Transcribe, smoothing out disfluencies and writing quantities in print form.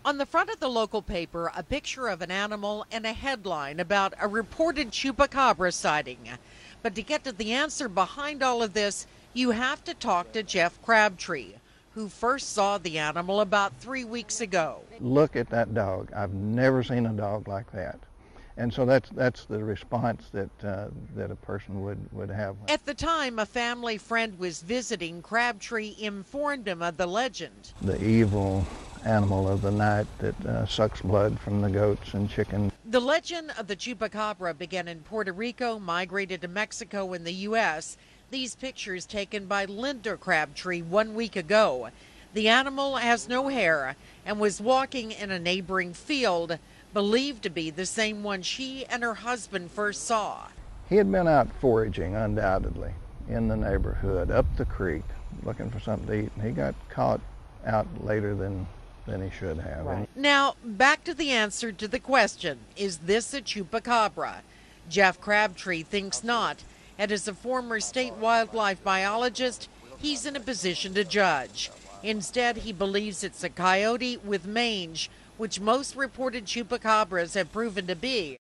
On the front of the local paper, a picture of an animal and a headline about a reported chupacabra sighting. But to get to the answer behind all of this, you have to talk to Jeff Crabtree, who first saw the animal about 3 weeks ago. Look at that dog. I've never seen a dog like that. And so that's the response that a person would have. At the time, a family friend was visiting. Crabtree informed him of the legend. The evil animal of the night that sucks blood from the goats and chickens. The legend of the chupacabra began in Puerto Rico, migrated to Mexico and the U.S. These pictures taken by Linda Crabtree 1 week ago. The animal has no hair and was walking in a neighboring field, believed to be the same one she and her husband first saw. He had been out foraging, undoubtedly, in the neighborhood, up the creek, looking for something to eat. And he got caught out later than he should have. Right. Now, back to the answer to the question, is this a chupacabra? Jeff Crabtree thinks not, and as a former state wildlife biologist, he's in a position to judge. Instead, he believes it's a coyote with mange, which most reported chupacabras have proven to be.